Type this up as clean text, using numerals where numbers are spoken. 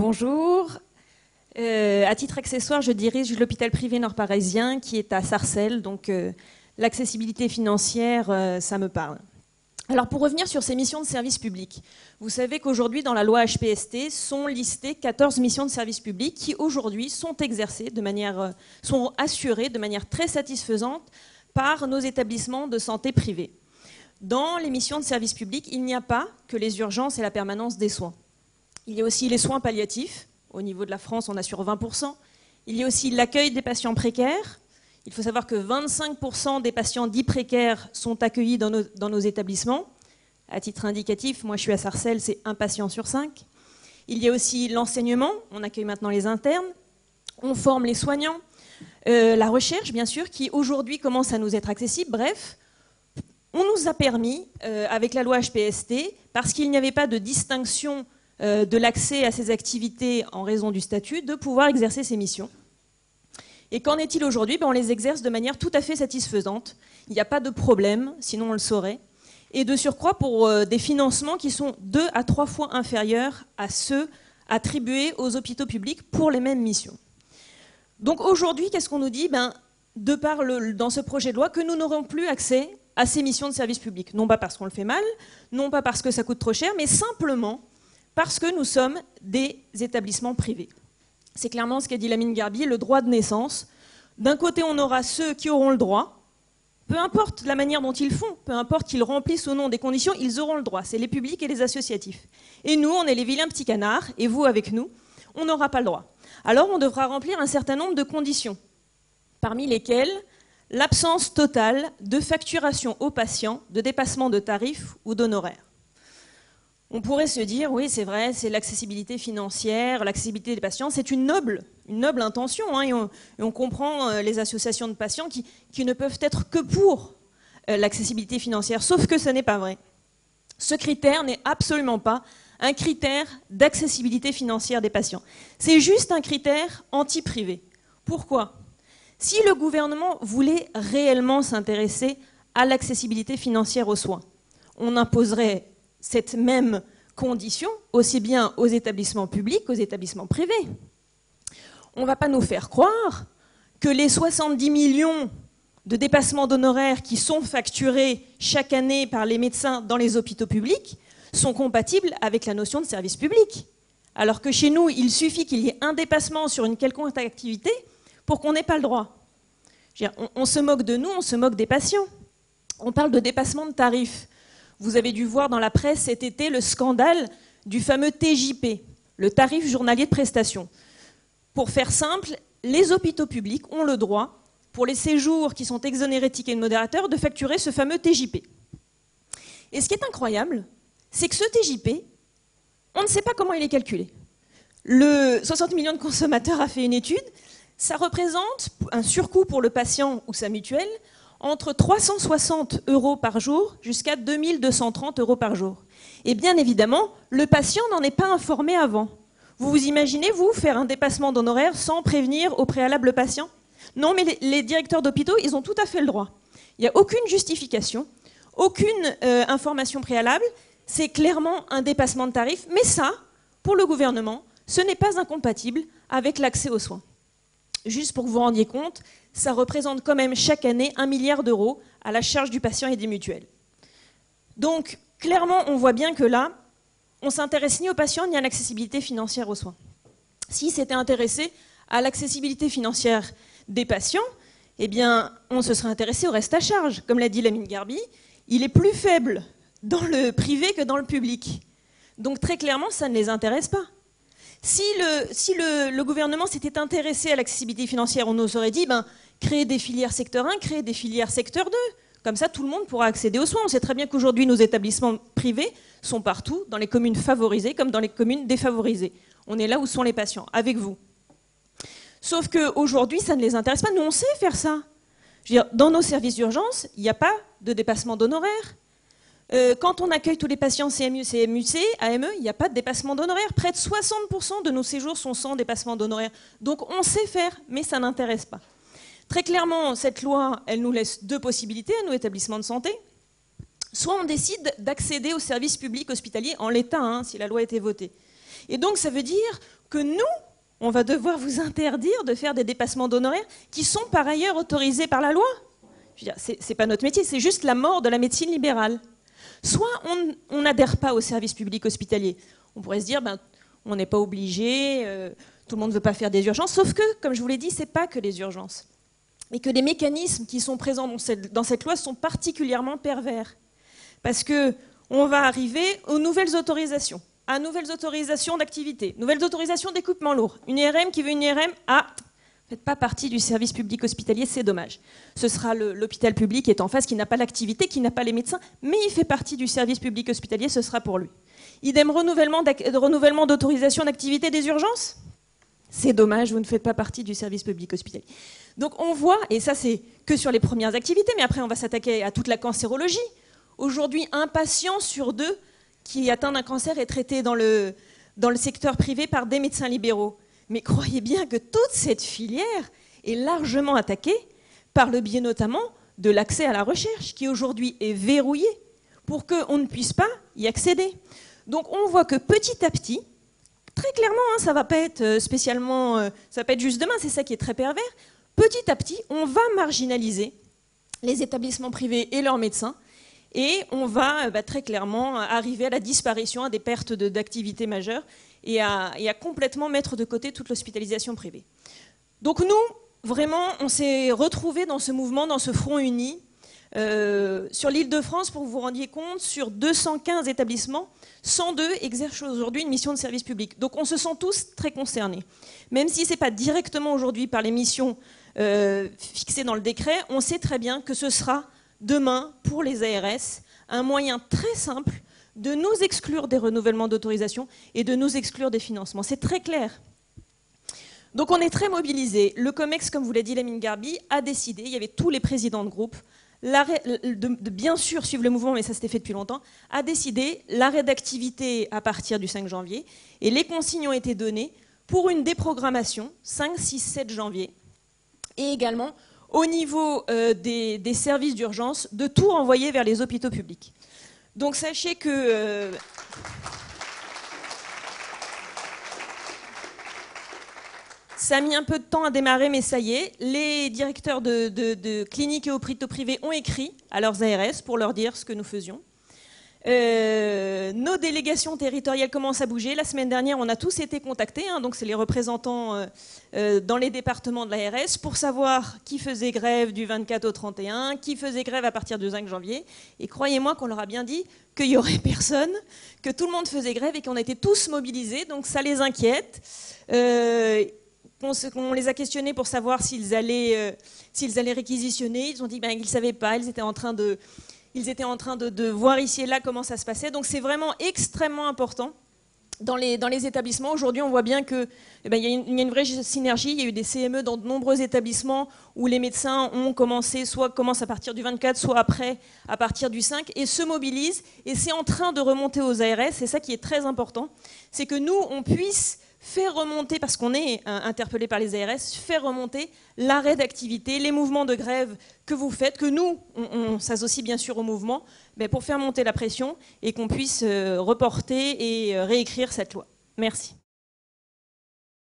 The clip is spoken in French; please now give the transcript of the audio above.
Bonjour. À titre accessoire, je dirige l'hôpital privé nord-parisien qui est à Sarcelles, donc l'accessibilité financière, ça me parle. Alors pour revenir sur ces missions de service public, vous savez qu'aujourd'hui dans la loi HPST sont listées 14 missions de service public qui aujourd'hui sont exercées sont assurées de manière très satisfaisante par nos établissements de santé privés. Dans les missions de service public, il n'y a pas que les urgences et la permanence des soins. Il y a aussi les soins palliatifs. Au niveau de la France, on assure 20%. Il y a aussi l'accueil des patients précaires. Il faut savoir que 25% des patients dits précaires sont accueillis dans nos établissements. À titre indicatif, moi je suis à Sarcelles, c'est un patient sur 5. Il y a aussi l'enseignement, on accueille maintenant les internes. On forme les soignants. La recherche, bien sûr, qui aujourd'hui commence à nous être accessible. Bref, on nous a permis, avec la loi HPST, parce qu'il n'y avait pas de distinction de l'accès à ces activités en raison du statut, de pouvoir exercer ces missions. Et qu'en est-il aujourd'hui? On les exerce de manière tout à fait satisfaisante. Il n'y a pas de problème, sinon on le saurait. Et de surcroît pour des financements qui sont 2 à 3 fois inférieurs à ceux attribués aux hôpitaux publics pour les mêmes missions. Donc aujourd'hui, qu'est-ce qu'on nous dit? Dans ce projet de loi, que nous n'aurons plus accès à ces missions de service public. Non pas parce qu'on le fait mal, non pas parce que ça coûte trop cher, mais simplement parce que nous sommes des établissements privés. C'est clairement ce qu'a dit Lamine Garbi, le droit de naissance. D'un côté, on aura ceux qui auront le droit, peu importe la manière dont ils font, peu importe qu'ils remplissent ou non des conditions, ils auront le droit. C'est les publics et les associatifs. Et nous, on est les vilains petits canards, et vous avec nous, on n'aura pas le droit. Alors on devra remplir un certain nombre de conditions, parmi lesquelles l'absence totale de facturation aux patients, de dépassement de tarifs ou d'honoraires. On pourrait se dire, oui, c'est vrai, c'est l'accessibilité financière, l'accessibilité des patients, c'est une noble intention, hein, et on comprend les associations de patients qui ne peuvent être que pour l'accessibilité financière, sauf que ce n'est pas vrai. Ce critère n'est absolument pas un critère d'accessibilité financière des patients. C'est juste un critère anti-privé. Pourquoi? Si le gouvernement voulait réellement s'intéresser à l'accessibilité financière aux soins, on imposerait cette même condition aussi bien aux établissements publics qu'aux établissements privés. On ne va pas nous faire croire que les 70 millions de dépassements d'honoraires qui sont facturés chaque année par les médecins dans les hôpitaux publics sont compatibles avec la notion de service public. Alors que chez nous, il suffit qu'il y ait un dépassement sur une quelconque activité pour qu'on n'ait pas le droit. On se moque de nous, on se moque des patients. On parle de dépassement de tarifs. Vous avez dû voir dans la presse cet été le scandale du fameux TJP, le tarif journalier de prestation. Pour faire simple, les hôpitaux publics ont le droit, pour les séjours qui sont exonérés de tickets de modérateur, de facturer ce fameux TJP. Et ce qui est incroyable, c'est que ce TJP, on ne sait pas comment il est calculé. Le 60 millions de consommateurs a fait une étude, ça représente un surcoût pour le patient ou sa mutuelle entre 360 € par jour jusqu'à 2230 € par jour. Et bien évidemment, le patient n'en est pas informé avant. Vous vous imaginez, vous, faire un dépassement d'honoraires sans prévenir au préalable le patient? Non, mais les directeurs d'hôpitaux, ils ont tout à fait le droit. Il n'y a aucune justification, aucune information préalable. C'est clairement un dépassement de tarif. Mais ça, pour le gouvernement, ce n'est pas incompatible avec l'accès aux soins. Juste pour que vous vous rendiez compte, ça représente quand même chaque année 1 milliard d'euros à la charge du patient et des mutuelles. Donc, clairement, on voit bien que là, on ne s'intéresse ni aux patients ni à l'accessibilité financière aux soins. Si c'était intéressé à l'accessibilité financière des patients, eh bien, on se serait intéressé au reste à charge. Comme l'a dit Lamine Garbi, il est plus faible dans le privé que dans le public. Donc, très clairement, ça ne les intéresse pas. Si le gouvernement s'était intéressé à l'accessibilité financière, on nous aurait dit créer des filières secteur 1, créer des filières secteur 2. Comme ça, tout le monde pourra accéder aux soins. On sait très bien qu'aujourd'hui, nos établissements privés sont partout, dans les communes favorisées comme dans les communes défavorisées. On est là où sont les patients, avec vous. Sauf qu'aujourd'hui, ça ne les intéresse pas. Nous, on sait faire ça. Je veux dire, dans nos services d'urgence, il n'y a pas de dépassement d'honoraires. Quand on accueille tous les patients CMU, CMUC, AME, il n'y a pas de dépassement d'honoraires. Près de 60% de nos séjours sont sans dépassement d'honoraires. Donc on sait faire, mais ça n'intéresse pas. Très clairement, cette loi, elle nous laisse 2 possibilités à nos établissements de santé. Soit on décide d'accéder aux services publics hospitaliers en l'état, si la loi a été votée. Et donc ça veut dire que nous, on va devoir vous interdire de faire des dépassements d'honoraires qui sont par ailleurs autorisés par la loi. Je veux dire, c'est pas notre métier, c'est juste la mort de la médecine libérale. Soit on n'adhère pas au service public hospitalier. On pourrait se dire, ben, on n'est pas obligé, tout le monde ne veut pas faire des urgences, sauf que, comme je vous l'ai dit, c'est pas que les urgences. Et que les mécanismes qui sont présents dans cette loi sont particulièrement pervers. Parce qu'on va arriver aux nouvelles autorisations, à nouvelles autorisations d'activité, nouvelles autorisations d'équipements lourds. Une IRM qui veut une IRM, faites pas partie du service public hospitalier, c'est dommage. Ce sera l'hôpital public qui est en face, qui n'a pas l'activité, qui n'a pas les médecins, mais il fait partie du service public hospitalier, ce sera pour lui. Idem renouvellement d'autorisation d'activité des urgences. C'est dommage, vous ne faites pas partie du service public hospitalier. Donc on voit, et ça c'est que sur les premières activités, mais après on va s'attaquer à toute la cancérologie. Aujourd'hui, un patient sur 2 qui atteint d'un cancer est traité dans le secteur privé par des médecins libéraux. Mais croyez bien que toute cette filière est largement attaquée par le biais notamment de l'accès à la recherche, qui aujourd'hui est verrouillé pour qu'on ne puisse pas y accéder. Donc on voit que petit à petit, très clairement, ça ne va pas être spécialement, ça va pas être juste demain, c'est ça qui est très pervers, petit à petit, on va marginaliser les établissements privés et leurs médecins, et on va très clairement arriver à la disparition, à des pertes d'activité majeures, et à complètement mettre de côté toute l'hospitalisation privée. Donc nous, vraiment, on s'est retrouvés dans ce mouvement, dans ce front uni. Sur l'Île-de-France, pour que vous vous rendiez compte, sur 215 établissements, 102 exercent aujourd'hui une mission de service public. Donc on se sent tous très concernés. Même si ce n'est pas directement aujourd'hui par les missions fixées dans le décret, on sait très bien que ce sera demain, pour les ARS, un moyen très simple de nous exclure des renouvellements d'autorisation et de nous exclure des financements. C'est très clair. Donc on est très mobilisés. Le COMEX, comme vous l'a dit Lamine Garbi, a décidé, il y avait tous les présidents de groupe, de bien sûr suivre le mouvement, mais ça s'était fait depuis longtemps, a décidé l'arrêt d'activité à partir du 5 janvier, et les consignes ont été données pour une déprogrammation 5, 6, 7 janvier, et également au niveau des services d'urgence, de tout renvoyer vers les hôpitaux publics. Donc sachez que... ça a mis un peu de temps à démarrer, mais ça y est. Les directeurs de cliniques et hôpitaux privés ont écrit à leurs ARS pour leur dire ce que nous faisions. Nos délégations territoriales commencent à bouger. La semaine dernière, on a tous été contactés, donc c'est les représentants dans les départements de l'ARS, pour savoir qui faisait grève du 24 au 31, qui faisait grève à partir du 5 janvier. Et croyez-moi qu'on leur a bien dit qu'il n'y aurait personne, que tout le monde faisait grève et qu'on était tous mobilisés, donc ça les inquiète. On les a questionnés pour savoir s'ils allaient réquisitionner. Ils ont dit qu'ils ne savaient pas, ils étaient en train de voir ici et là comment ça se passait. Donc c'est vraiment extrêmement important dans les établissements. Aujourd'hui, on voit bien qu'il y a une vraie synergie. Il y a eu des CME dans de nombreux établissements où les médecins ont commencé, soit commencent à partir du 24, soit après, à partir du 5, et se mobilisent. Et c'est en train de remonter aux ARS. C'est ça qui est très important. C'est que nous, on puisse faire remonter, parce qu'on est interpellé par les ARS, faire remonter l'arrêt d'activité, les mouvements de grève que vous faites, que nous, on s'associe bien sûr au mouvement, mais pour faire monter la pression et qu'on puisse reporter et réécrire cette loi. Merci.